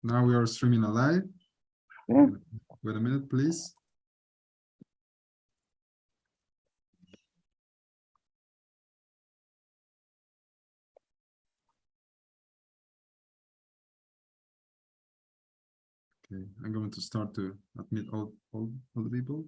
Now we are streaming live. Okay. Wait a minute, please. Okay, I'm going to start to admit all the people.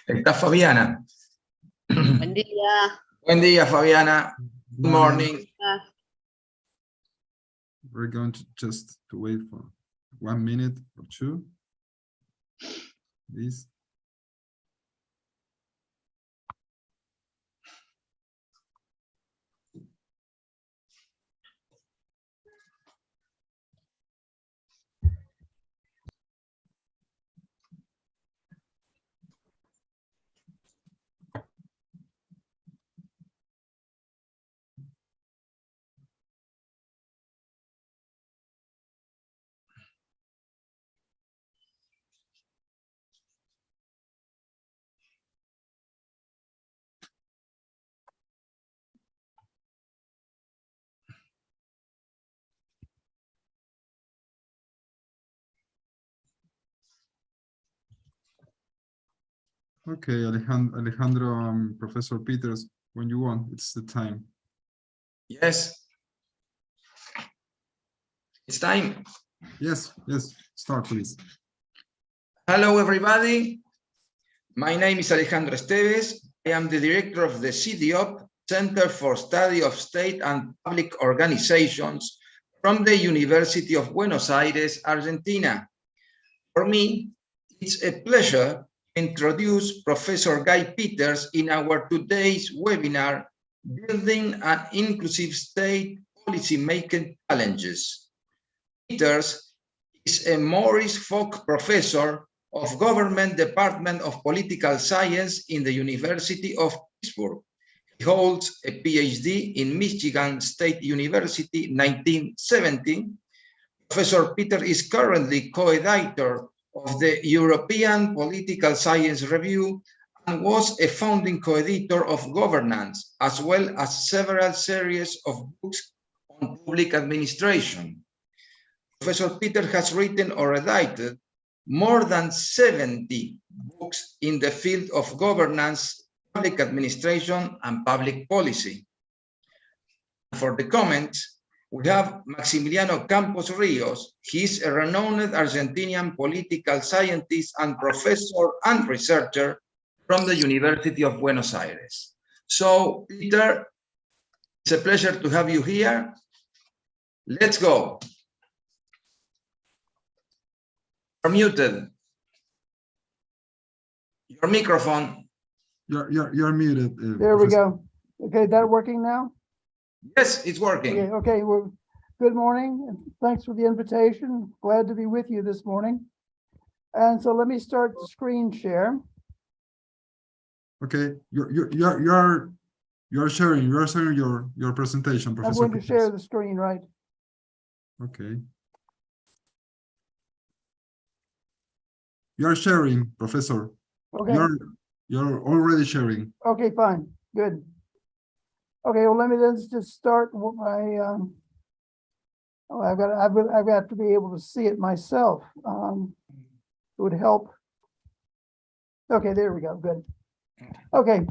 Está Fabiana. Buen día. Buen día, Fabiana. Good morning. We're going to just to wait for 1 minute or two. Please. Okay, Alejandro, Professor Peters, when you want, it's the time. Yes. It's time. Yes, start please. Hello, everybody. My name is Alejandro Esteves. I am the director of the CDOP, Center for Study of State and Public Organizations from the University of Buenos Aires, Argentina. For me, it's a pleasure to introduce Professor Guy Peters in our today's webinar, Building an Inclusive State Policymaking Challenges. Peters is a Maurice Falk Professor of Government Department of Political Science in the University of Pittsburgh. He holds a PhD in Michigan State University 1970. Professor Peter is currently co-editor of the European Political Science Review and was a founding co-editor of Governance, as well as several series of books on public administration. Professor Peter has written or edited more than 70 books in the field of governance, public administration, and public policy. For the comments, we have Maximiliano Campos Rios. He is a renowned Argentinian political scientist and professor and researcher from the University of Buenos Aires. So, Peter, it's a pleasure to have you here. Let's go. You're muted. Your microphone. You're muted. There we go. Okay, that working now? Yes, it's working. Okay, well, good morning, and thanks for the invitation. Glad to be with you this morning. And so let me start the screen share. Okay, you're sharing your presentation, I'm Professor going to Peters. share the screen, right? Okay. You're sharing, Professor. Okay. You're already sharing. Okay, fine, good. Okay, well, let me just start with my, I've got to be able to see it myself. It would help. Okay, there we go, good. Okay,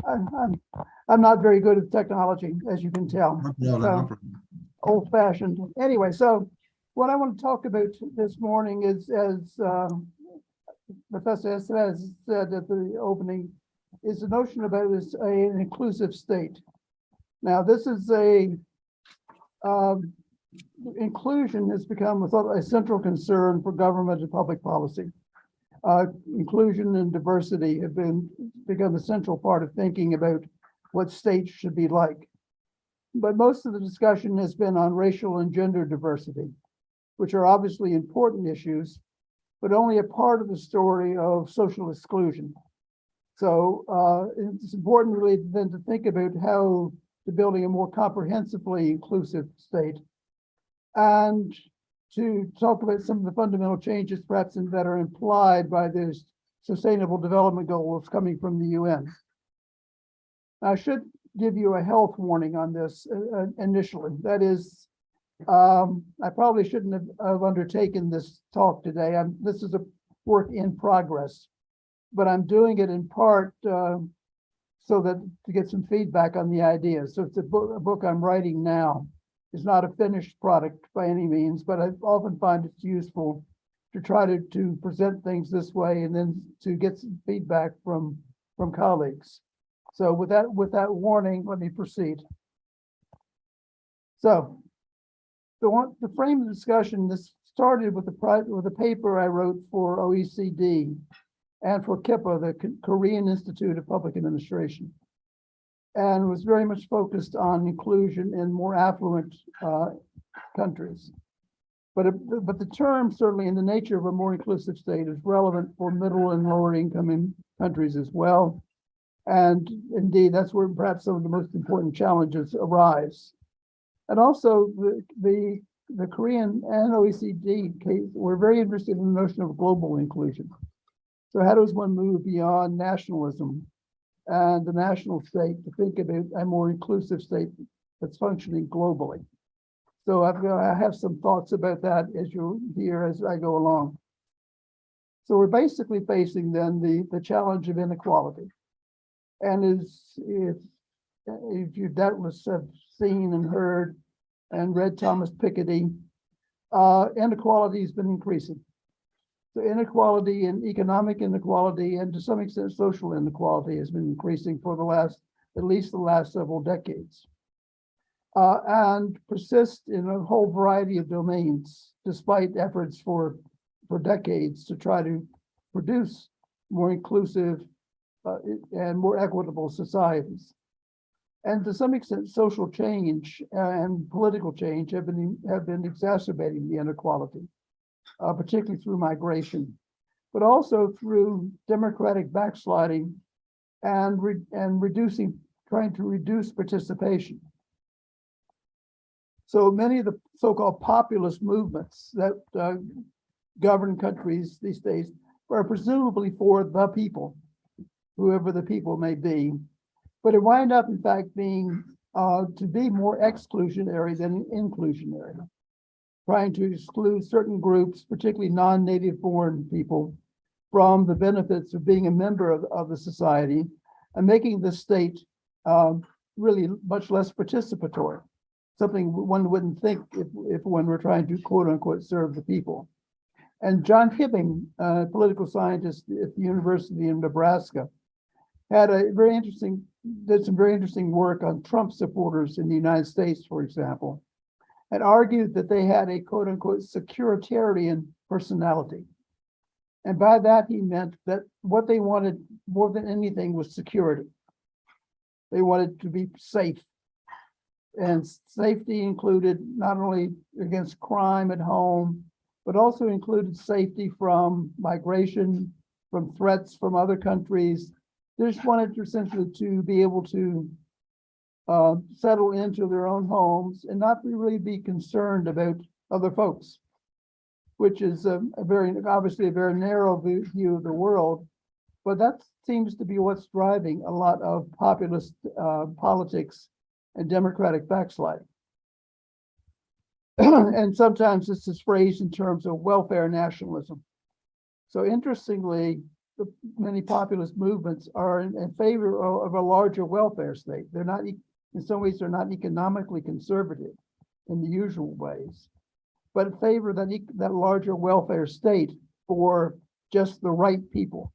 I'm not very good at technology, as you can tell. No problem, no problem. Old-fashioned. Anyway, so what I want to talk about this morning is, as Professor Estrada said at the opening, is the notion about an inclusive state. Now, this is inclusion has become a central concern for government and public policy. Inclusion and diversity have been become a central part of thinking about what states should be like. But most of the discussion has been on racial and gender diversity, which are obviously important issues, but only a part of the story of social exclusion. So it's important really then to think about how to building a more comprehensively inclusive state, and to talk about some of the fundamental changes perhaps that are implied by those Sustainable Development Goals coming from the UN. I should give you a health warning on this initially. That is, I probably shouldn't have undertaken this talk today. This is a work in progress, but I'm doing it in part so that to get some feedback on the ideas. So it's a book I'm writing now. It's not a finished product by any means, but I often find it's useful to try to present things this way and then to get some feedback from colleagues. So with that warning, let me proceed. So the frame of the discussion, this started with a paper I wrote for OECD and for KIPA, the Korean Institute of Public Administration, and was very much focused on inclusion in more affluent countries. But the term, certainly in the nature of a more inclusive state, is relevant for middle and lower income countries as well. And indeed, that's where perhaps some of the most important challenges arise. And also the Korean and OECD case were very interested in the notion of global inclusion. So how does one move beyond nationalism and the national state to think about a more inclusive state that's functioning globally? So I have some thoughts about that as you'll hear as I go along. So we're basically facing then the challenge of inequality. And if you doubtless have seen and heard and read Thomas Piketty, inequality has been increasing. So inequality and economic inequality and to some extent social inequality has been increasing for at least the last several decades. And persist in a whole variety of domains, despite efforts for decades to try to produce more inclusive and more equitable societies. And to some extent, social change and political change have been exacerbating the inequality, particularly through migration, but also through democratic backsliding and trying to reduce participation. So many of the so-called populist movements that govern countries these days are presumably for the people, whoever the people may be, but it wind up in fact being to be more exclusionary than inclusionary, trying to exclude certain groups, particularly non-native born people, from the benefits of being a member of the society and making the state really much less participatory, something one wouldn't think if one were trying to quote unquote serve the people. And John Hibbing, a political scientist at the University of Nebraska, did some very interesting work on Trump supporters in the United States, for example, and argued that they had a quote unquote securitarian personality. And by that, he meant that what they wanted more than anything was security. They wanted to be safe. And safety included not only against crime at home, but also included safety from migration, from threats from other countries. They just wanted essentially to be able to settle into their own homes and not really be concerned about other folks, which is obviously a very narrow view of the world. But that seems to be what's driving a lot of populist politics and democratic backsliding. And sometimes this is phrased in terms of welfare nationalism. So interestingly, many populist movements are in favor of a larger welfare state. They're not, in some ways, they're not economically conservative in the usual ways, but in favor of that larger welfare state for just the right people,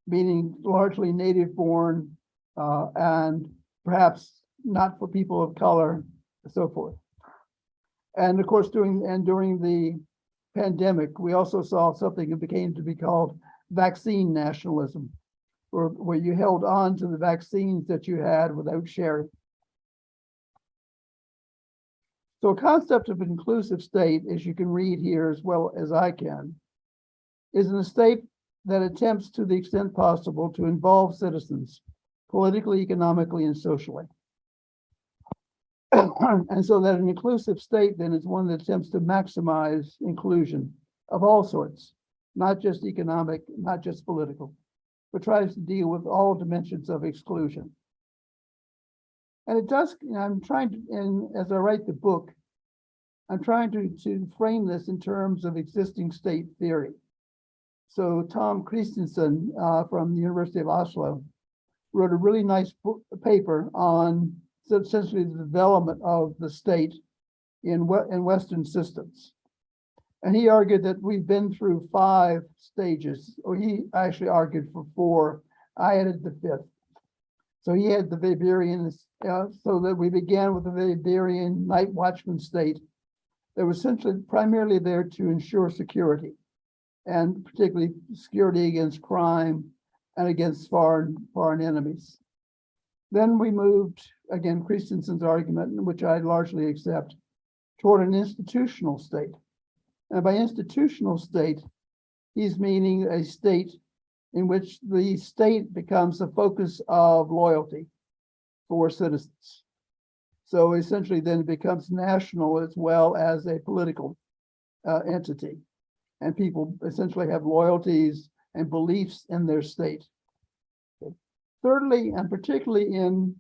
meaning largely native born and perhaps not for people of color, and so forth. And of course, during the pandemic, we also saw something that became to be called vaccine nationalism, where you held on to the vaccines that you had without sharing. So a concept of an inclusive state, as you can read here as well as I can, is a state that attempts to the extent possible to involve citizens politically, economically, and socially. And so that an inclusive state then is one that attempts to maximize inclusion of all sorts, not just economic, not just political, but tries to deal with all dimensions of exclusion. And it does, I'm trying to, and as I write the book, I'm trying to frame this in terms of existing state theory. So Tom Christensen from the University of Oslo wrote a really nice paper on essentially the development of the state in Western systems. And he argued that we've been through 5 stages, or he actually argued for 4. I added the 5th. So he had the Weberian, so that we began with the Weberian night watchman state that was essentially primarily there to ensure security, and particularly security against crime and against foreign enemies. Then we moved, again, Christensen's argument, which I largely accept, toward an institutional state. And by institutional state, he's meaning a state in which the state becomes the focus of loyalty for citizens. So essentially then it becomes national as well as a political entity. And people essentially have loyalties and beliefs in their state. Thirdly, and particularly in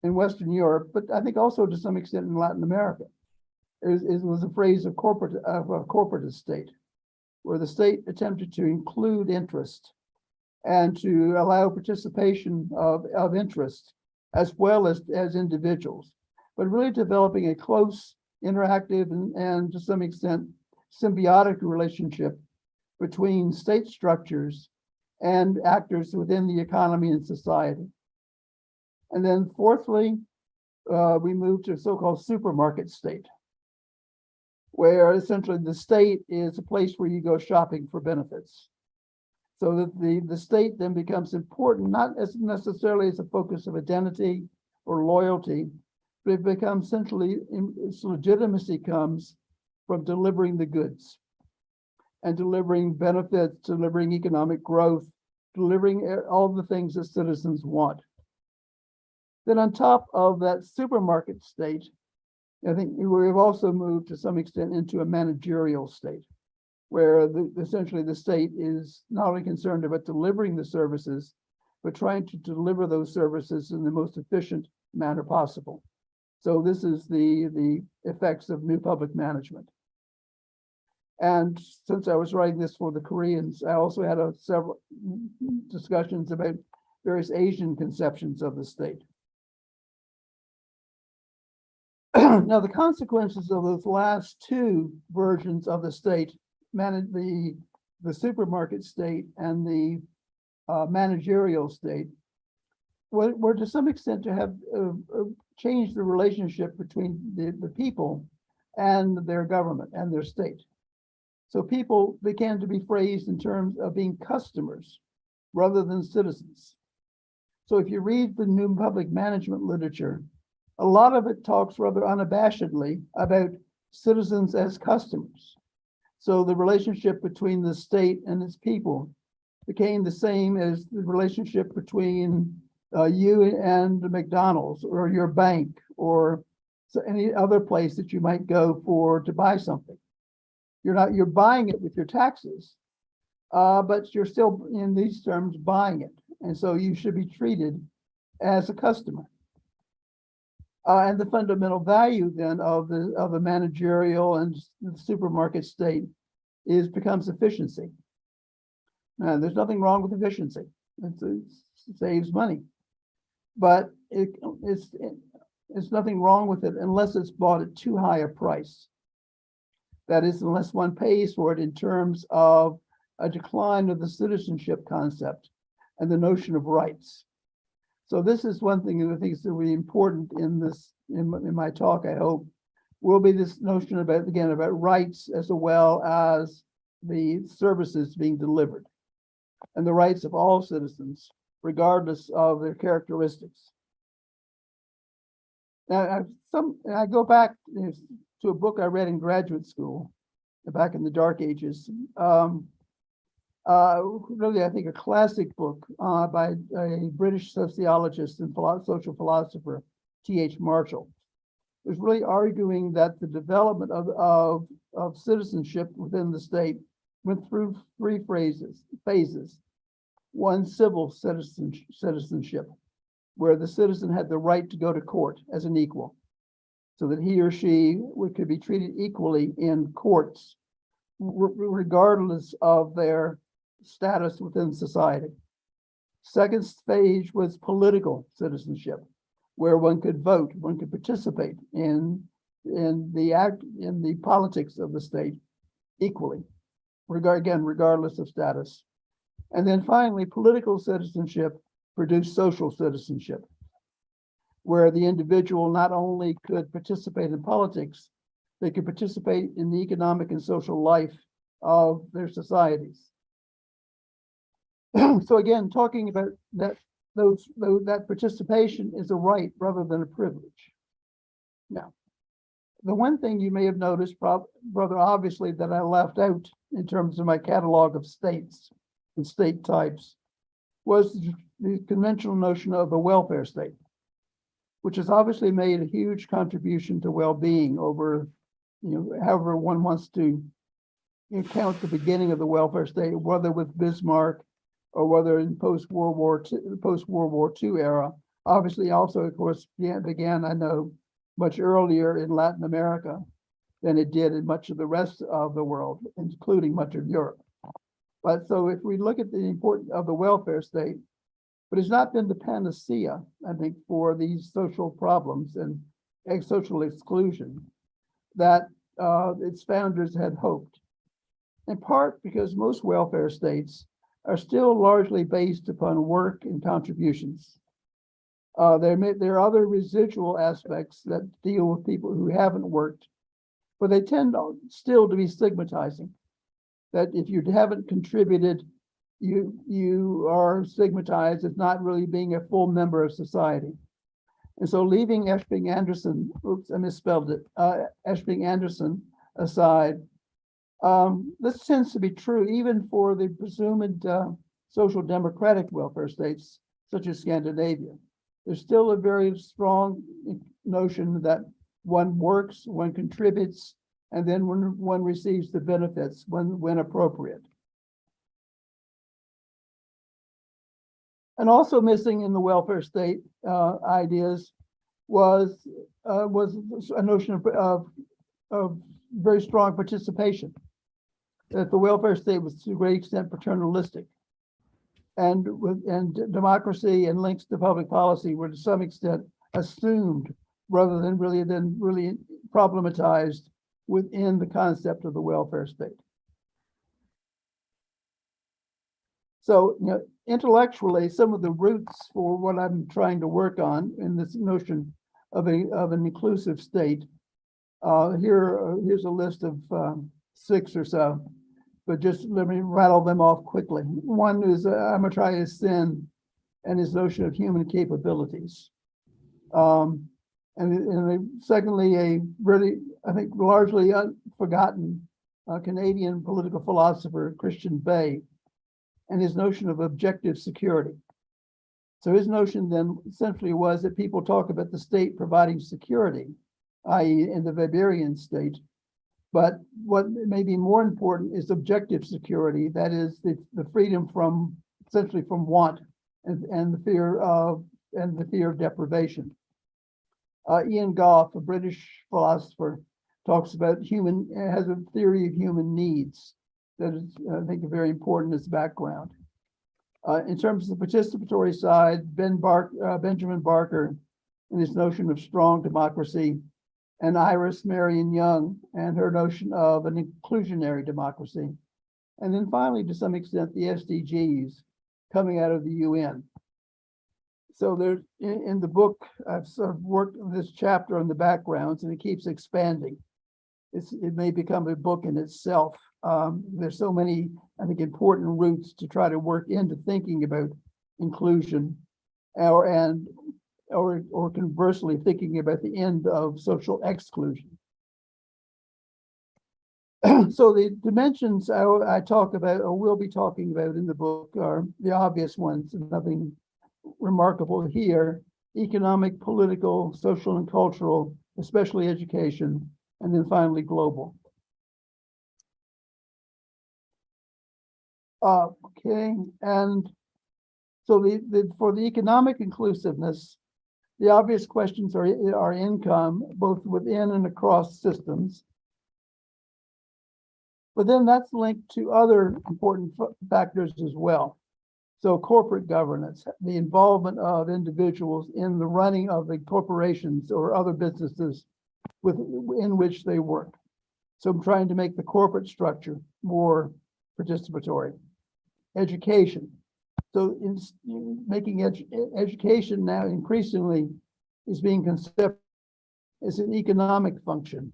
Western Europe, but I think also to some extent in Latin America, it was a phrase of a corporatist state, where the state attempted to include interest and to allow participation of interest as well as individuals, but really developing a close, interactive, and to some extent symbiotic relationship between state structures and actors within the economy and society. And then fourthly, we moved to a so-called supermarket state, where essentially the state is a place where you go shopping for benefits. So that the state then becomes important, not as necessarily as a focus of identity or loyalty, but it becomes essentially, its legitimacy comes from delivering the goods and delivering benefits, delivering economic growth, delivering all the things that citizens want. Then on top of that supermarket state, I think we've also moved to some extent into a managerial state, where essentially the state is not only concerned about delivering the services, but trying to deliver those services in the most efficient manner possible. So this is the effects of new public management. And since I was writing this for the Koreans, I also had several discussions about various Asian conceptions of the state. Now, the consequences of those last 2 versions of the state, the supermarket state and the managerial state, were to some extent to have changed the relationship between the people and their government and their state. So people began to be phrased in terms of being customers rather than citizens. So if you read the new public management literature, a lot of it talks rather unabashedly about citizens as customers. So the relationship between the state and its people became the same as the relationship between you and McDonald's or your bank or any other place that you might go to buy something. You're buying it with your taxes, but you're still in these terms buying it. And so you should be treated as a customer. And the fundamental value then of the managerial and the supermarket state becomes efficiency. Now, there's nothing wrong with efficiency. It saves money, but it's nothing wrong with it unless it's bought at too high a price. That is, unless one pays for it in terms of a decline of the citizenship concept and the notion of rights. So this is one thing that I think is really important in my talk, I hope, will be this notion about rights as well as the services being delivered and the rights of all citizens regardless of their characteristics. Now, I go back to a book I read in graduate school back in the dark ages. Really, I think a classic book by a British sociologist and social philosopher, T.H. Marshall. It was really arguing that the development of citizenship within the state went through three phases. One, civil citizenship, where the citizen had the right to go to court as an equal, so that he or she could be treated equally in courts, regardless of their status within society. Second stage was political citizenship, where one could vote, one could participate in the politics of the state equally, regardless of status. And then finally, political citizenship produced social citizenship, where the individual not only could participate in politics, they could participate in the economic and social life of their societies. So again, talking about that participation is a right rather than a privilege. Now, the one thing you may have noticed, rather obviously, that I left out in terms of my catalog of states and state types was the conventional notion of a welfare state, which has obviously made a huge contribution to well-being over, however one wants to count the beginning of the welfare state, whether with Bismarck or whether in post-World War II era. Obviously, also, of course, began, I know, much earlier in Latin America than it did in much of the rest of the world, including much of Europe. But so if we look at the importance of the welfare state, but it's not been the panacea, I think, for these social problems and social exclusion that its founders had hoped. In part because most welfare states are still largely based upon work and contributions. There are other residual aspects that deal with people who haven't worked, but they tend still to be stigmatizing. That if you haven't contributed, you are stigmatized as not really being a full member of society. And so leaving Esping Anderson, oops, I misspelled it, Esping Anderson aside, this tends to be true even for the presumed social democratic welfare states, such as Scandinavia. There's still a very strong notion that one works, one contributes, and then one receives the benefits when appropriate. And also missing in the welfare state ideas was a notion of very strong participation. That the welfare state was to a great extent paternalistic, and democracy and links to public policy were to some extent assumed rather than really problematized within the concept of the welfare state. So, intellectually, some of the roots for what I'm trying to work on in this notion of an inclusive state. Here's a list of 6 or so, but just let me rattle them off quickly. One is Amitrai Sen and his notion of human capabilities. And secondly, a really, I think, largely forgotten Canadian political philosopher, Christian Bay, and his notion of objective security. So his notion then essentially was that people talk about the state providing security, i.e. in the Weberian state, but what may be more important is objective security, that is the freedom from, essentially from want and the fear of deprivation. Ian Goff, a British philosopher, talks about has a theory of human needs that is, I think, very important as background. In terms of the participatory side, Benjamin Barker and his notion of strong democracy, and Iris Marion Young and her notion of an inclusionary democracy. And then finally, to some extent, the SDGs coming out of the UN. So there's in the book, I've sort of worked on this chapter on the backgrounds, and it keeps expanding. It may become a book in itself. There's so many, I think, important roots to try to work into thinking about inclusion, or conversely thinking about the end of social exclusion. So the dimensions I talk about, or will be talking about in the book, are the obvious ones, nothing remarkable here: economic, political, social, and cultural, especially education, and then finally global. Okay, and so for the economic inclusiveness, the obvious questions are income, both within and across systems. But then that's linked to other important factors as well. So corporate governance, the involvement of individuals in the running of the corporations or other businesses in which they work. So I'm trying to make the corporate structure more participatory. Education. So in making education now increasingly is being considered as an economic function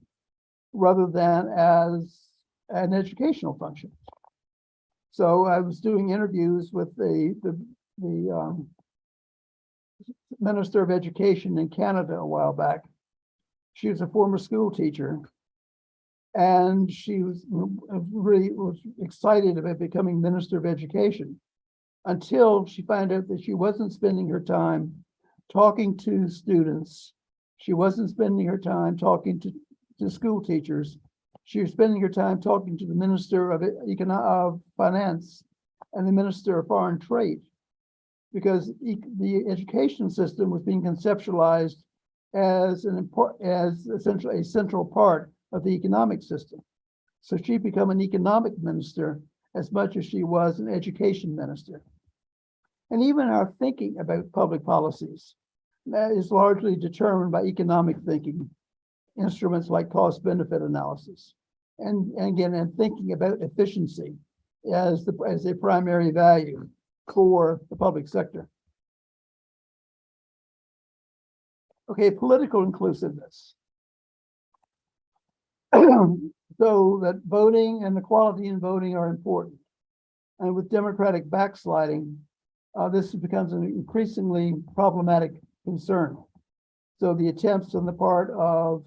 rather than as an educational function. So I was doing interviews with the Minister of Education in Canada a while back. She was a former school teacher, and she was really excited about becoming Minister of Education until she found out that she wasn't spending her time talking to students. She wasn't spending her time talking to school teachers. She was spending her time talking to the Minister of Finance and the Minister of Foreign Trade, because the education system was being conceptualized as essentially a central part of the economic system. So she became an economic minister as much as she was an education minister. And even our thinking about public policies that is largely determined by economic thinking, instruments like cost-benefit analysis, and again, and thinking about efficiency as a primary value for the public sector. Okay, political inclusiveness. So that voting and equality in voting are important. And with democratic backsliding, this becomes an increasingly problematic concern. So the attempts on the part of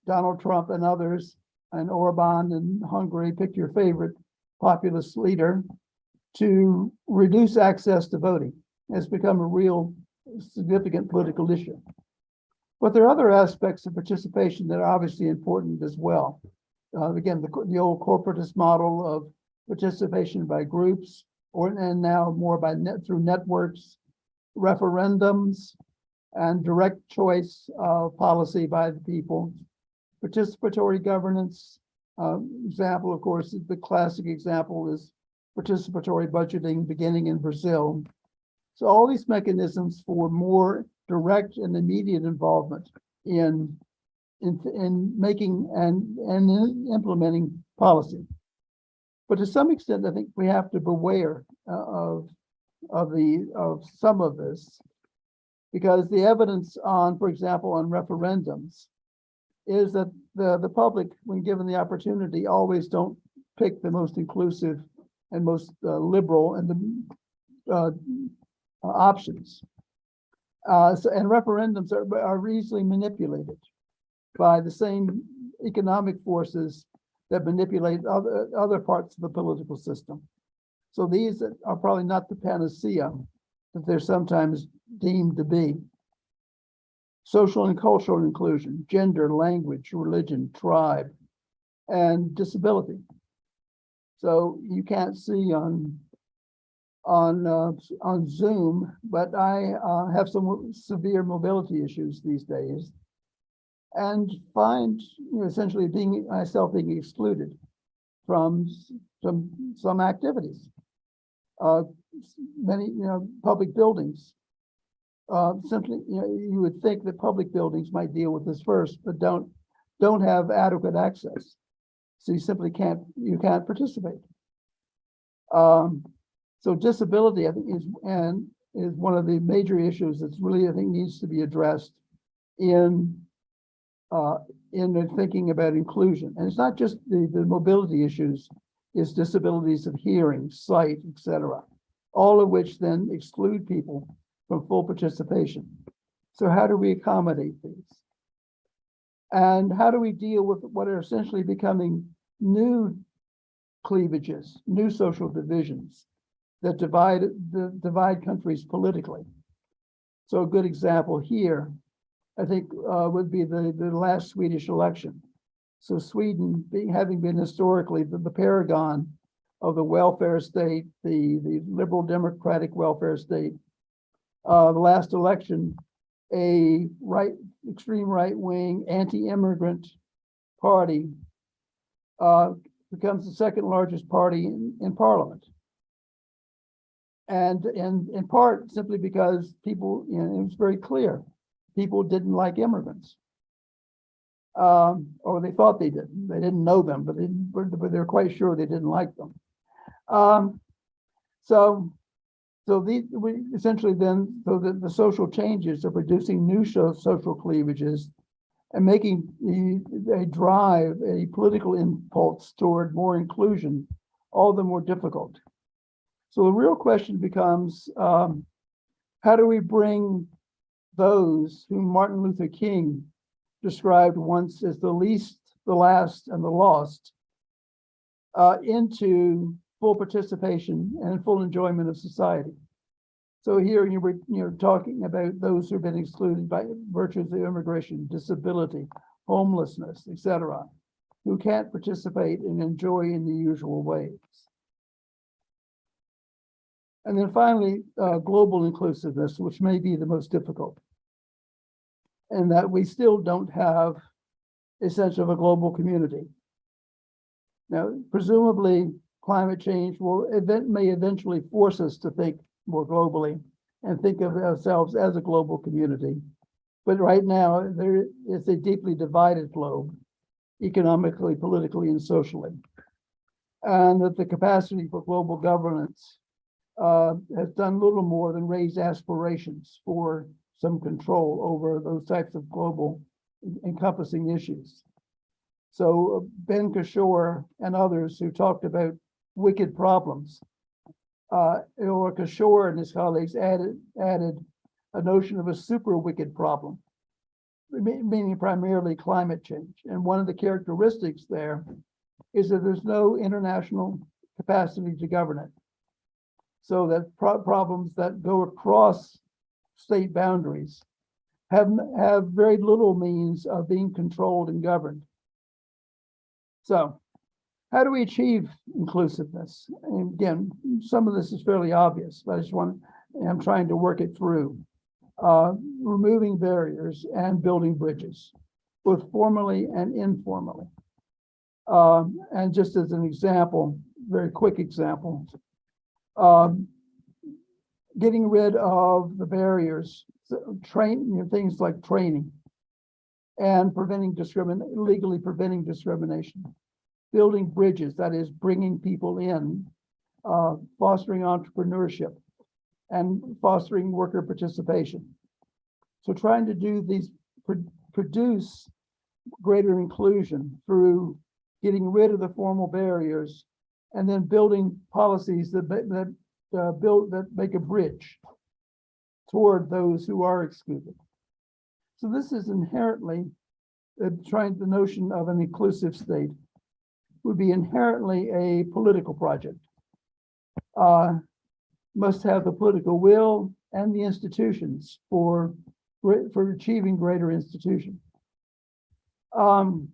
Donald Trump and others, and Orban in Hungary, pick your favorite populist leader, to reduce access to voting has become a real significant political issue. But there are other aspects of participation that are obviously important as well. Again, the old corporatist model of participation by groups, and now more through networks, referendums, and direct choice of policy by the people. Participatory governance, example, of course, the classic example is participatory budgeting beginning in Brazil. So all these mechanisms for more direct and immediate involvement in making and implementing policy. But to some extent, I think we have to beware of some of this, because the evidence on, for example, on referendums is that the public, when given the opportunity, always don't pick the most inclusive and most liberal and the options. And referendums are easily manipulated by the same economic forces that manipulate other parts of the political system. So these are probably not the panacea that they're sometimes deemed to be. Social and cultural inclusion, gender, language, religion, tribe, and disability. So you can't see on Zoom, but I have some severe mobility issues these days, and find essentially myself being excluded from some activities. Many public buildings. Simply, you would think that public buildings might deal with this first, but don't have adequate access. So you simply can't participate. So disability, I think, is one of the major issues that's really, I think, needs to be addressed in the thinking about inclusion. And it's not just the mobility issues, it's disabilities of hearing, sight, etc. all of which then exclude people from full participation. So how do we accommodate these? And how do we deal with what are essentially becoming new cleavages, new social divisions that divide countries politically? So a good example here, I think, would be the last Swedish election. So Sweden, having been historically the paragon of the welfare state, the liberal democratic welfare state, the last election, a extreme right-wing anti-immigrant party becomes the second largest party in parliament. And in part simply because people, it was very clear, people didn't like immigrants. Or they thought they didn't. They didn't know them, but they were quite sure they didn't like them. So we essentially then, so the social changes are producing new social cleavages and making a political impulse toward more inclusion all the more difficult. So the real question becomes, how do we bring those whom Martin Luther King described once as the least, the last, and the lost into full participation and full enjoyment of society? So here you're talking about those who've been excluded by virtues of immigration, disability, homelessness, etc., who can't participate and enjoy in the usual ways. And then finally, global inclusiveness, which may be the most difficult, and that we still don't have a sense of a global community. Now, presumably, climate change may eventually force us to think more globally and think of ourselves as a global community. But right now, there is a deeply divided globe, economically, politically, and socially. And that the capacity for global governance has done little more than raise aspirations for some control over those types of global encompassing issues. So Ben Kishore and others who talked about wicked problems, or Kishore and his colleagues added a notion of a super wicked problem, meaning primarily climate change. And one of the characteristics there is that there's no international capacity to govern it. So that problems that go across state boundaries have very little means of being controlled and governed. So how do we achieve inclusiveness? And again, some of this is fairly obvious, but I'm trying to work it through. Removing barriers and building bridges, both formally and informally. And just as an example, very quick example, getting rid of the barriers, things like training and legally preventing discrimination, building bridges, that is bringing people in, fostering entrepreneurship and fostering worker participation. So trying to do these, produce greater inclusion through getting rid of the formal barriers and then building policies that make a bridge toward those who are excluded. So this is inherently the notion of an inclusive state would be inherently a political project. Must have the political will and the institutions for achieving greater institution. Some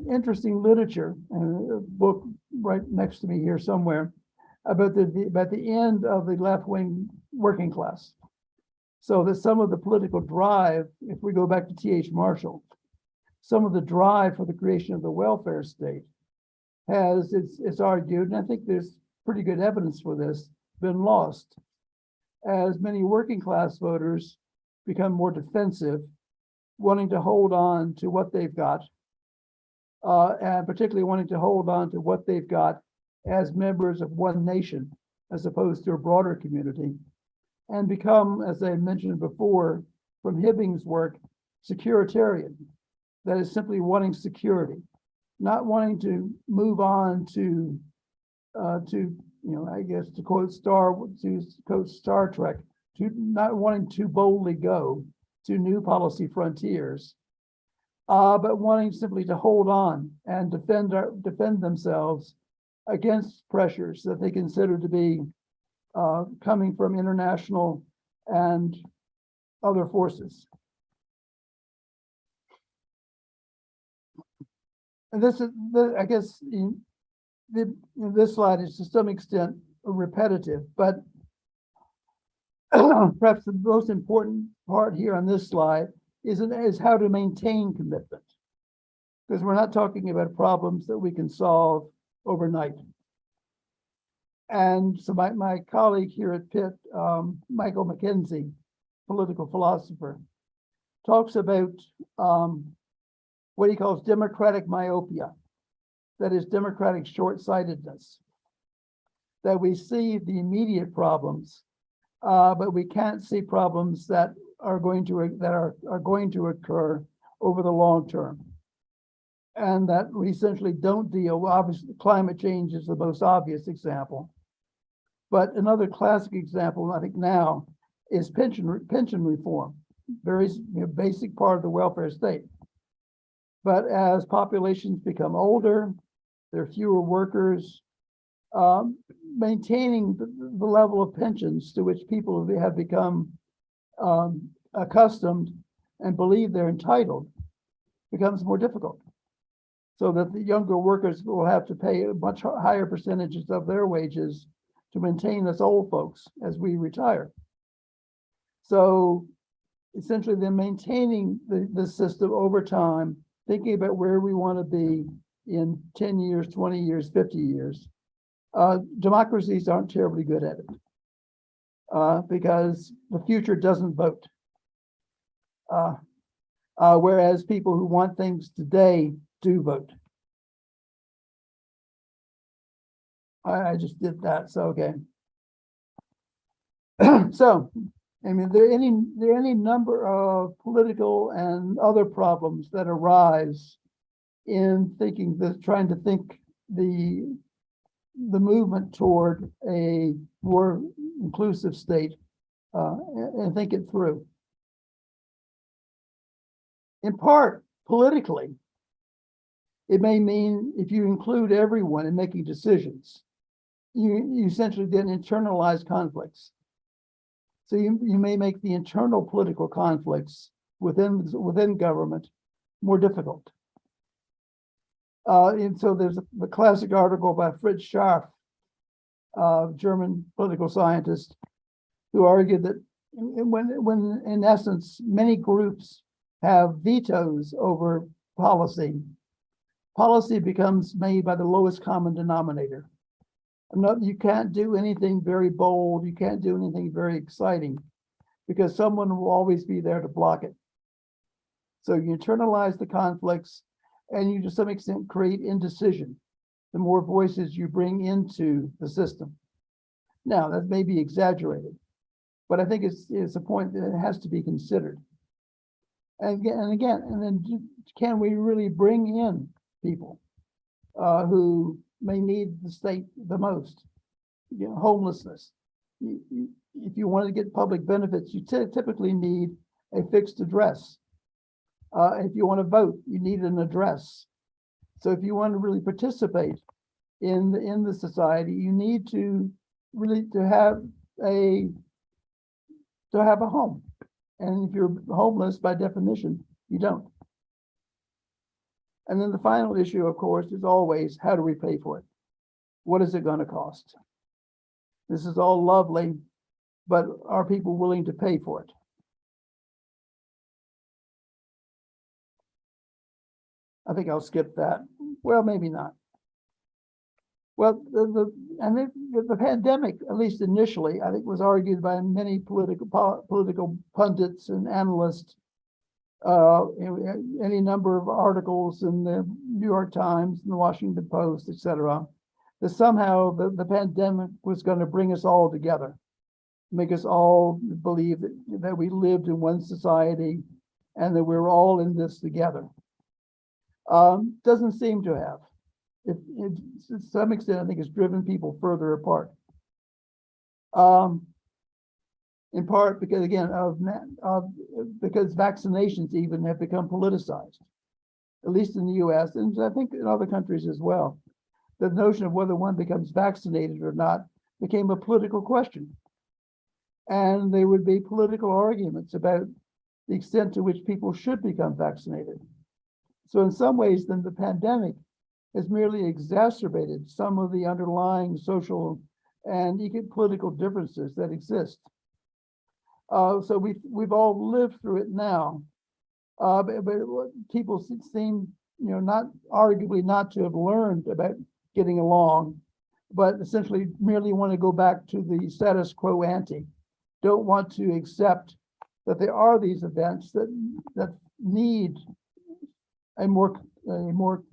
interesting literature, and a book right next to me here somewhere, about the end of the left-wing working class. So that some of the political drive, if we go back to T.H. Marshall, some of the drive for the creation of the welfare state has, it's argued, and I think there's pretty good evidence for this, been lost, as many working class voters become more defensive, wanting to hold on to what they've got, and particularly wanting to hold on to what they've got as members of one nation, as opposed to a broader community, and become, as I mentioned before, from Hibbing's work, securitarian. That is simply wanting security, not wanting to move on to I guess to quote Star Trek, to not wanting to boldly go to new policy frontiers, but wanting simply to hold on and defend themselves against pressures that they consider to be coming from international and other forces. And this is, I guess, this slide is to some extent repetitive, but perhaps the most important part here on this slide is how to maintain commitment, because we're not talking about problems that we can solve overnight. And so my colleague here at Pitt, Michael McKenzie, political philosopher, talks about what he calls democratic myopia, that is democratic short-sightedness, that we see the immediate problems, but we can't see problems that are going to occur over the long term, and that we essentially don't deal. Obviously, climate change is the most obvious example, but another classic example, I think now, is pension reform, very basic part of the welfare state. But as populations become older, there are fewer workers. Maintaining the level of pensions to which people have become accustomed and believe they're entitled becomes more difficult. So that the younger workers will have to pay much higher percentages of their wages to maintain us old folks as we retire. So essentially, they're maintaining the system over time, thinking about where we want to be in 10 years, 20 years, 50 years. Democracies aren't terribly good at it because the future doesn't vote. Whereas people who want things today do vote. I just did that, so okay. So, I mean, there are any number of political and other problems that arise in trying to think the movement toward a more inclusive state and think it through. In part, politically, it may mean if you include everyone in making decisions, you essentially then internalize conflicts. So you may make the internal political conflicts within government more difficult. And so there's the classic article by Fritz Scharf, German political scientist, who argued that when in essence many groups have vetoes over policy becomes made by the lowest common denominator. You can't do anything very bold, you can't do anything very exciting, because someone will always be there to block it. So you internalize the conflicts, and you to some extent create indecision the more voices you bring into the system. Now, that may be exaggerated, but I think it's a point that has to be considered. And then can we really bring in people who may need the state the most? Homelessness. If you want to get public benefits, you typically need a fixed address. If you want to vote, you need an address. So if you want to really participate in the society, you need to really have a home. And if you're homeless, by definition, you don't. And then the final issue, of course, is always, how do we pay for it? What is it going to cost? This is all lovely, but are people willing to pay for it? I think I'll skip that. Well, maybe not. Well, the pandemic, at least initially, I think was argued by many political pundits and analysts, any number of articles in the New York Times and the Washington Post, etc., that somehow the pandemic was going to bring us all together, make us all believe that we lived in one society and that we're all in this together. Doesn't seem to have. to some extent, I think it's driven people further apart. In part because, again, because vaccinations even have become politicized, at least in the US, and I think in other countries as well. The notion of whether one becomes vaccinated or not became a political question. And there would be political arguments about the extent to which people should become vaccinated. So in some ways, then the pandemic has merely exacerbated some of the underlying social and political differences that exist. So we've all lived through it now, but people seem, not arguably not to have learned about getting along, but essentially merely want to go back to the status quo ante. Don't want to accept that there are these events that need a more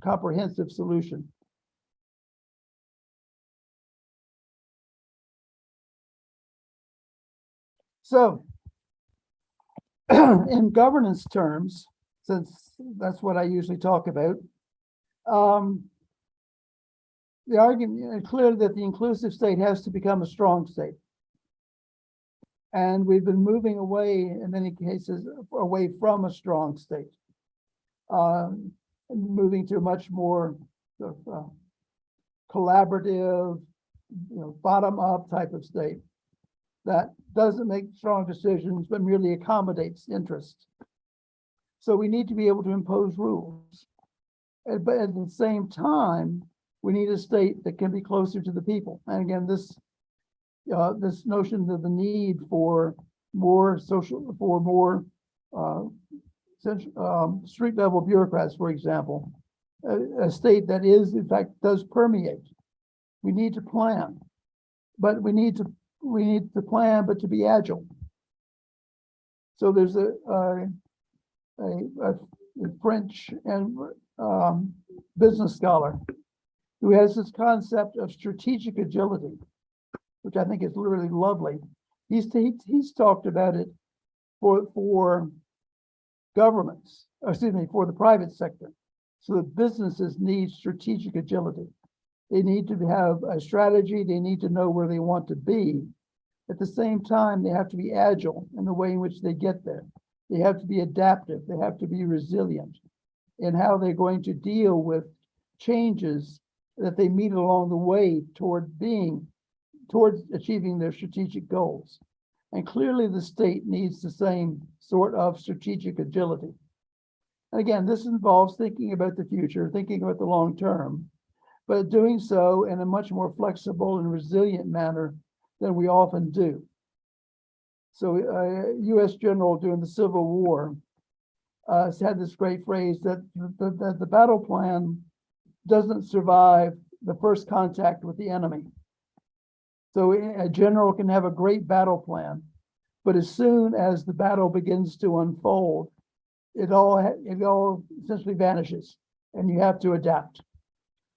comprehensive solution. So, in governance terms, since that's what I usually talk about, the argument is clear that the inclusive state has to become a strong state. And we've been moving away, in many cases, away from a strong state, moving to a much more collaborative, bottom-up type of state that doesn't make strong decisions, but merely accommodates interests. So we need to be able to impose rules. But at the same time, we need a state that can be closer to the people. And again, this notion of the need for more street level bureaucrats, for example, a state that is, in fact, does permeate. We need to plan, but we need to plan, but to be agile. So there's a French and business scholar who has this concept of strategic agility, which I think is really lovely. He's talked about it for governments, for the private sector. So that businesses need strategic agility. They need to have a strategy. They need to know where they want to be. At the same time, they have to be agile in the way in which they get there. They have to be adaptive. They have to be resilient in how they're going to deal with changes that they meet along the way towards achieving their strategic goals. And clearly the state needs the same sort of strategic agility. And again, this involves thinking about the future, thinking about the long term, but doing so in a much more flexible and resilient manner than we often do. So a US general during the Civil War had this great phrase that the battle plan doesn't survive the first contact with the enemy. So a general can have a great battle plan, but as soon as the battle begins to unfold, it all essentially vanishes, and you have to adapt.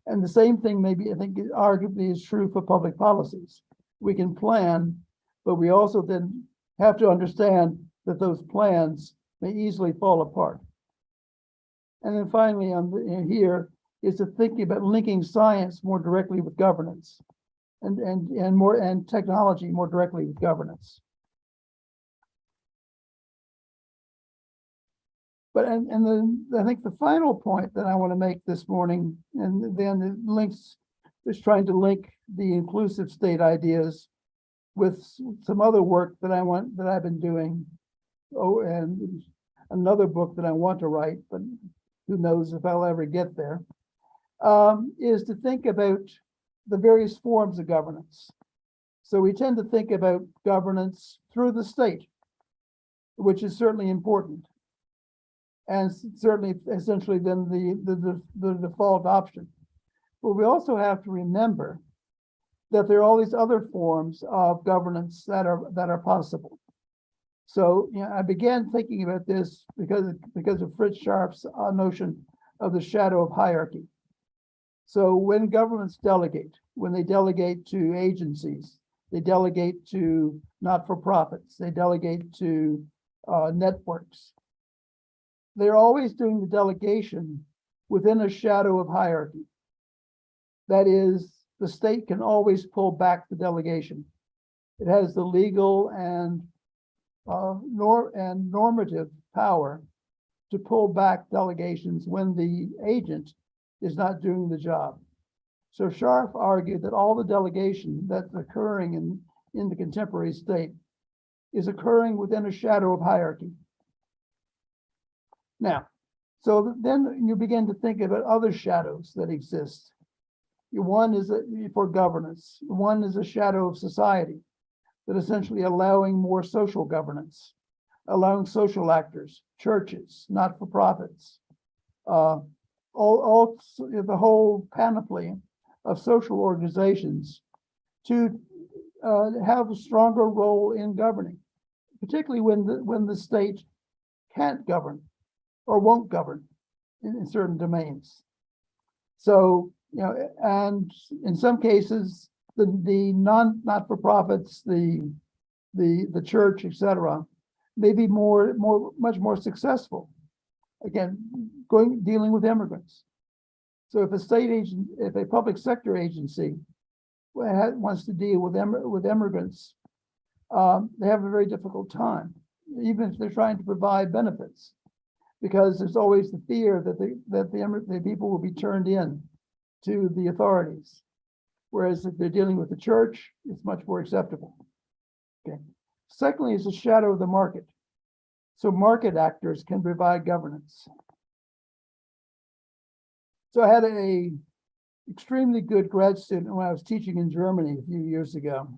And the same thing maybe, I think, arguably is true for public policies. We can plan, but we also then have to understand that those plans may easily fall apart. And then finally, here is to thinking about linking science more directly with governance, and technology more directly with governance. But and then I think the final point that I want to make this morning, and then it links, is trying to link the inclusive state ideas with some other work that I've been doing. Oh, and another book that I want to write, but who knows if I'll ever get there, is to think about the various forms of governance. So we tend to think about governance through the state, which is certainly important, and certainly essentially then the default option. But we also have to remember that there are all these other forms of governance that are possible. So I began thinking about this because of Fritz Sharp's notion of the shadow of hierarchy. So when governments delegate, when they delegate to agencies, they delegate to not-for-profits, they delegate to networks, they're always doing the delegation within a shadow of hierarchy. That is, the state can always pull back the delegation. It has the legal and normative power to pull back delegations when the agent is not doing the job. So Scharf argued that all the delegation that's occurring in the contemporary state is occurring within a shadow of hierarchy. Now, so then you begin to think about other shadows that exist. One is for governance. One is a shadow of society that essentially allowing more social governance, allowing social actors, churches, not-for-profits, the whole panoply of social organizations to have a stronger role in governing, particularly when the state can't govern or won't govern in certain domains. So, and in some cases, the not-for-profits, the church, etc., may be much more successful. Again, dealing with immigrants. So if a public sector agency wants to deal with immigrants, they have a very difficult time, even if they're trying to provide benefits, because there's always the fear that the people will be turned in to the authorities. Whereas if they're dealing with the church, it's much more acceptable. Okay. Secondly, is the shadow of the market. So market actors can provide governance. So I had a extremely good grad student when I was teaching in Germany a few years ago.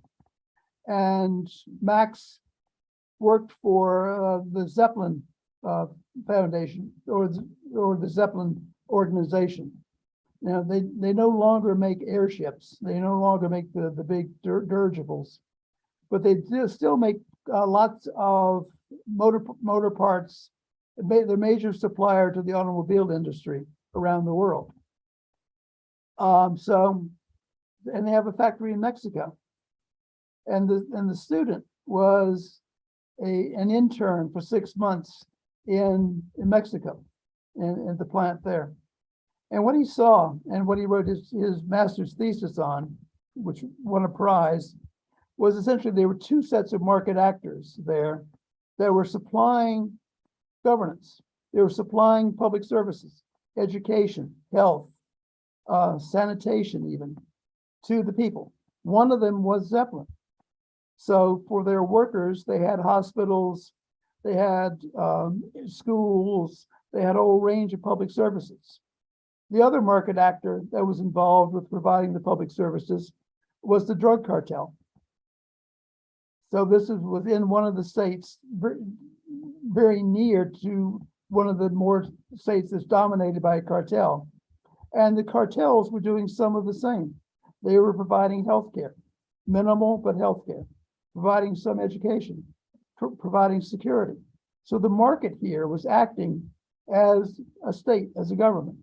And Max worked for the Zeppelin Foundation or the Zeppelin organization. Now they no longer make airships. They no longer make the big dirigibles, but they still make lots of motor parts. They're a major supplier to the automobile industry around the world. And they have a factory in Mexico. And the student was an intern for 6 months in Mexico, in the plant there. And what he saw and what he wrote his master's thesis on, which won a prize, was essentially there were two sets of market actors there that were supplying governance. They were supplying public services, education, health, sanitation even, to the people. One of them was Zeppelin. So for their workers, they had hospitals, they had schools, they had a whole range of public services. The other market actor that was involved with providing the public services was the drug cartel. So this is within one of the states, very near to one of the more states that's dominated by a cartel. And the cartels were doing some of the same. They were providing healthcare, minimal, but healthcare, providing some education, providing security. So the market here was acting as a state, as a government,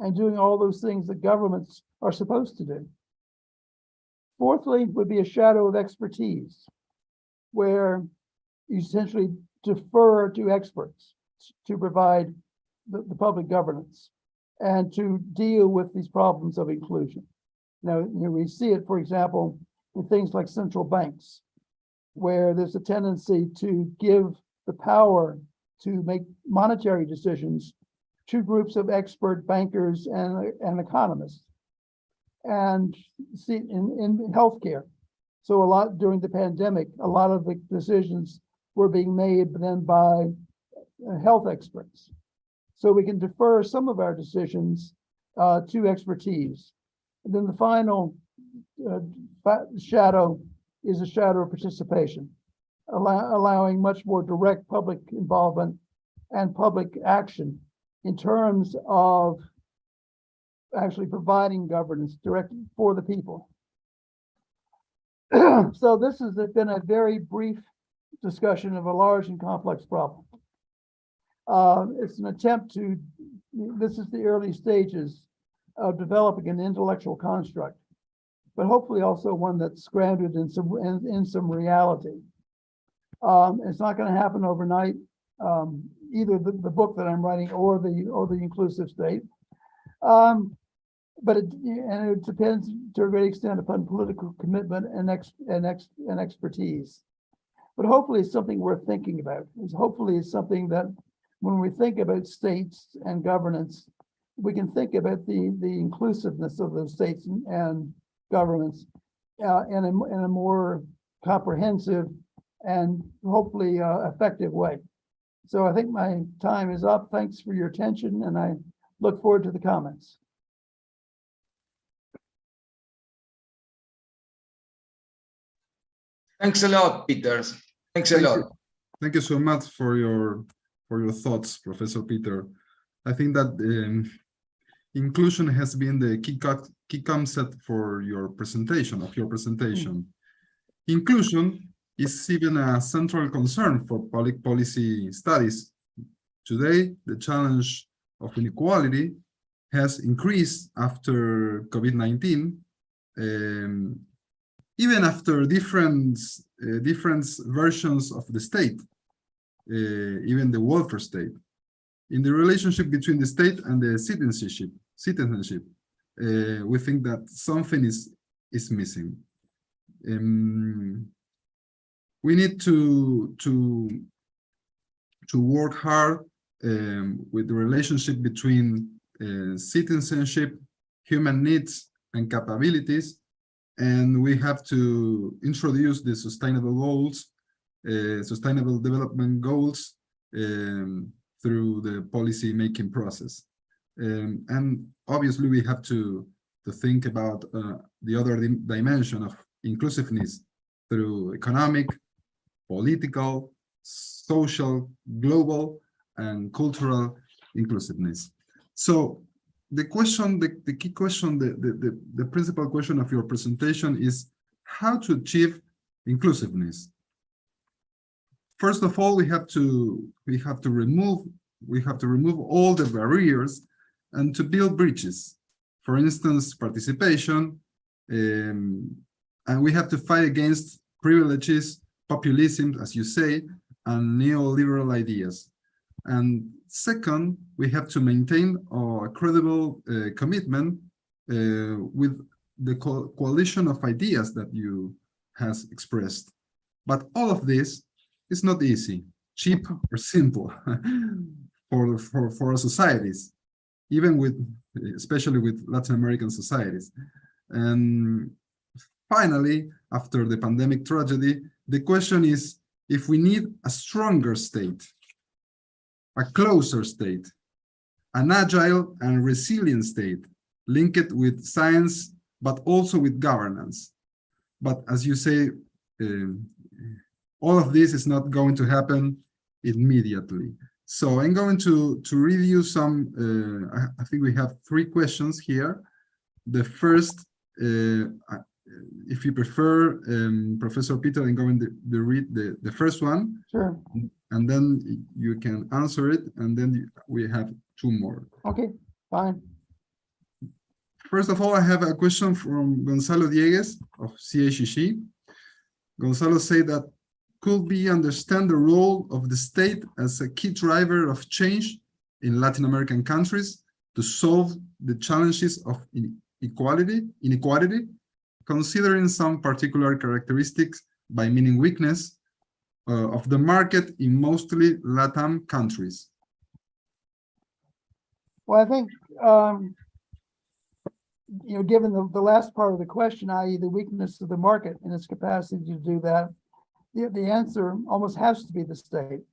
and doing all those things that governments are supposed to do. Fourthly, would be a shadow of expertise, where you essentially defer to experts to provide the public governance and to deal with these problems of inclusion. Now, we see it, for example, in things like central banks, where there's a tendency to give the power to make monetary decisions to groups of expert bankers and economists. And see in healthcare. So a lot during the pandemic, a lot of the decisions were being made then by health experts. So we can defer some of our decisions to expertise. And then the final shadow is a shadow of participation, allowing much more direct public involvement and public action in terms of actually providing governance directly for the people. So this has been a very brief discussion of a large and complex problem. It's an attempt to, this is the early stages of developing an intellectual construct, but hopefully also one that's grounded in some reality. It's not going to happen overnight, either the book that I'm writing or the inclusive state. but it depends to a great extent upon political commitment and expertise. But hopefully it's something worth thinking about. Hopefully it's something that when we think about states and governance, we can think about the inclusiveness of those states and governments in a more comprehensive and hopefully effective way. So I think my time is up. Thanks for your attention, and I look forward to the comments. Thanks a lot, Peter. Thanks a Thank lot. you. Thank you so much for your thoughts, Professor Peter. I think that inclusion has been the key concept for your presentation. Inclusion is even a central concern for public policy studies. Today, the challenge of inequality has increased after COVID-19, even after different versions of the state, even the welfare state. In the relationship between the state and the citizenship, we think that something is missing. We need to work hard with the relationship between citizenship, human needs, and capabilities, and we have to introduce the sustainable goals, sustainable development goals through the policy making process. And obviously we have to think about the other dimension of inclusiveness through economic, political, social, global, and cultural inclusiveness. So the question, the key question, the principal question of your presentation is how to achieve inclusiveness. First of all, we have to remove all the barriers and to build bridges. For instance, participation, and we have to fight against privileges, populism, as you say, and neoliberal ideas. And second, we have to maintain a credible commitment with the coalition of ideas that you has expressed. But all of this is not easy, cheap, or simple for our societies, even especially with Latin American societies. And finally, after the pandemic tragedy, the question is if we need a stronger state, a closer state, an agile and resilient state, linked with science, but also with governance. But as you say, all of this is not going to happen immediately. So I'm going to read you some, I think we have 3 questions here. The first, if you prefer, Professor Peter, I'm going to read the first one. Sure. And then you can answer it, and then we have 2 more. Okay, fine. First of all, I have a question from Gonzalo Diegues of CHG. Gonzalo said that, could we understand the role of the state as a key driver of change in Latin American countries to solve the challenges of inequality, considering some particular characteristics by meaning weakness of the market in mostly LATAM countries? Well, I think, given the last part of the question, i.e. the weakness of the market and its capacity to do that, the answer almost has to be the state.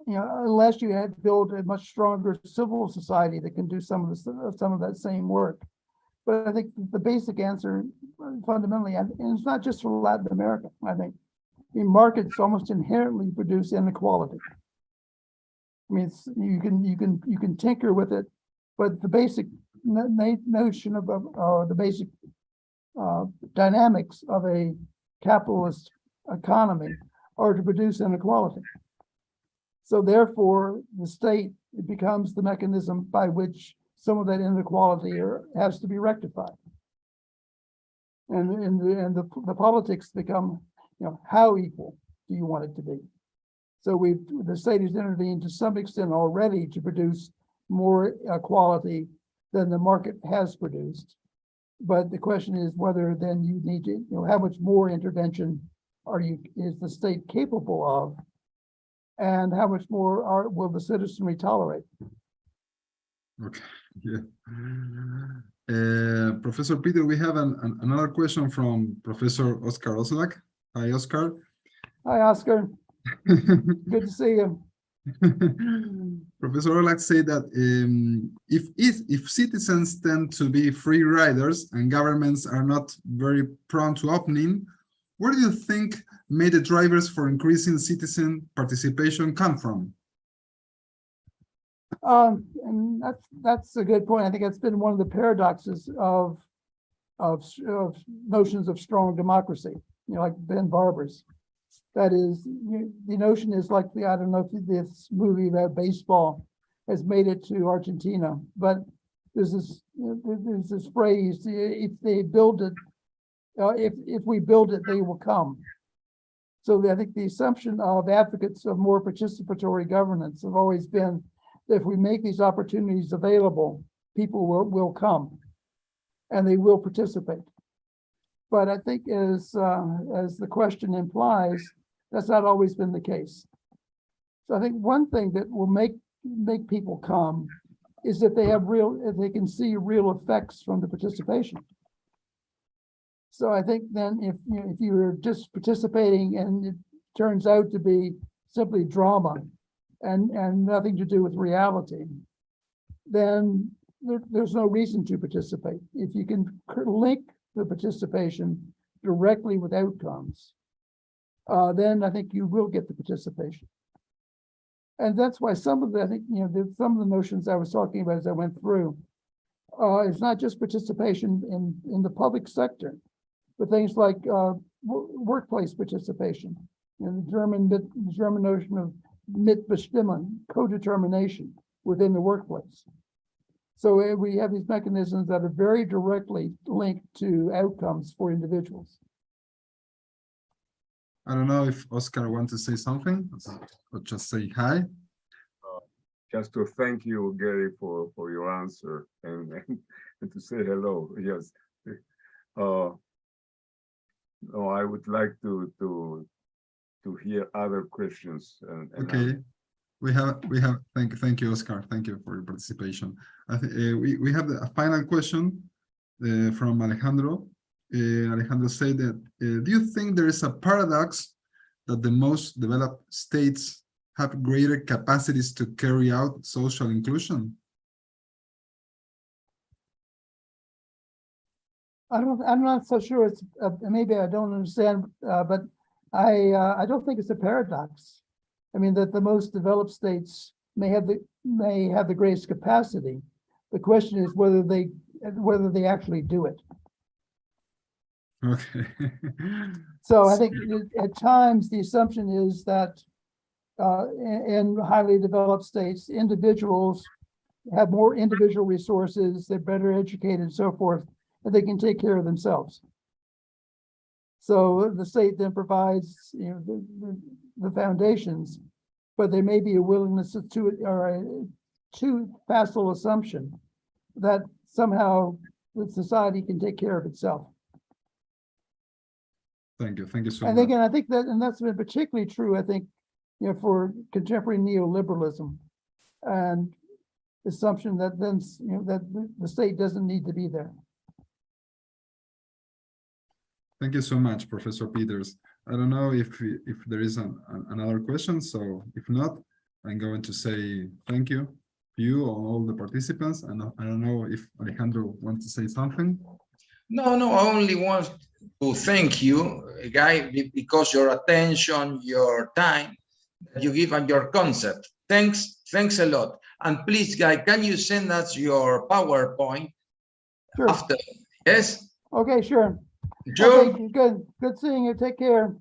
Unless you had built a much stronger civil society that can do some of that same work. But I think the basic answer, fundamentally, and it's not just for Latin America, I think, markets almost inherently produce inequality. I mean, you can tinker with it, but the basic notion of the basic dynamics of a capitalist economy are to produce inequality. So therefore, the state becomes the mechanism by which some of that inequality has to be rectified. And the politics become, how equal do you want it to be? So the state has intervened to some extent already to produce more equality than the market has produced. But the question is whether then you need to, how much more intervention is the state capable of? And how much more will the citizenry tolerate? Okay, yeah. Professor Peter, we have another question from Professor Oscar Oslak. Hi, Oscar. Hi, Oscar. Good to see you. Professor Oslak said that if citizens tend to be free riders and governments are not very prone to opening, where do you think may the drivers for increasing citizen participation come from? And that's a good point. I think that's been one of the paradoxes of notions of strong democracy, like Ben Barber's. That is, the notion is like I don't know if this movie about baseball has made it to Argentina, but there's this phrase: if they build it, if we build it, they will come. So I think the assumption of advocates of more participatory governance have always been that if we make these opportunities available, people will come and they will participate. But I think as the question implies, that's not always been the case. So I think one thing that will make people come is if they can see real effects from the participation. So I think then if you're just participating and it turns out to be simply drama and nothing to do with reality, then there's no reason to participate. If you can link the participation directly with outcomes, then I think you will get the participation. And that's why some of the notions I was talking about as I went through, it's not just participation in the public sector, but things like workplace participation. The German notion of Mitbestimmung, co-determination within the workplace. So we have these mechanisms that are very directly linked to outcomes for individuals. I don't know if Oscar wants to say something or just say hi. Just to thank you, Gary, for your answer and to say hello. Yes. No, I would like to hear other questions. Okay. We have thank you, Oscar. Thank you for your participation. We have a final question from Alejandro. Alejandro said that do you think there is a paradox that the most developed states have greater capacities to carry out social inclusion? I'm not so sure. It's maybe I don't understand, but I don't think it's a paradox. I mean that the most developed states may have the greatest capacity. The question is whether they actually do it. Okay. So I think at times the assumption is that in highly developed states, individuals have more individual resources, they're better educated and so forth, and they can take care of themselves. So the state then provides the foundations, but there may be a willingness to or a too facile assumption that somehow the society can take care of itself. Thank you so And much. again, I think that's been particularly true, I think, for contemporary neoliberalism and assumption that then, that the state doesn't need to be there. Thank you so much, Professor Peters. I don't know if there is another question, so if not, I'm going to say thank you to you, all the participants, and I don't know if Alejandro wants to say something. No, I only want to thank you, Guy, because your attention, your time that you give and your concept. Thanks a lot. And please, Guy, can you send us your PowerPoint Sure. after? Yes? Okay, sure. Sure. Okay, good seeing you. Take care.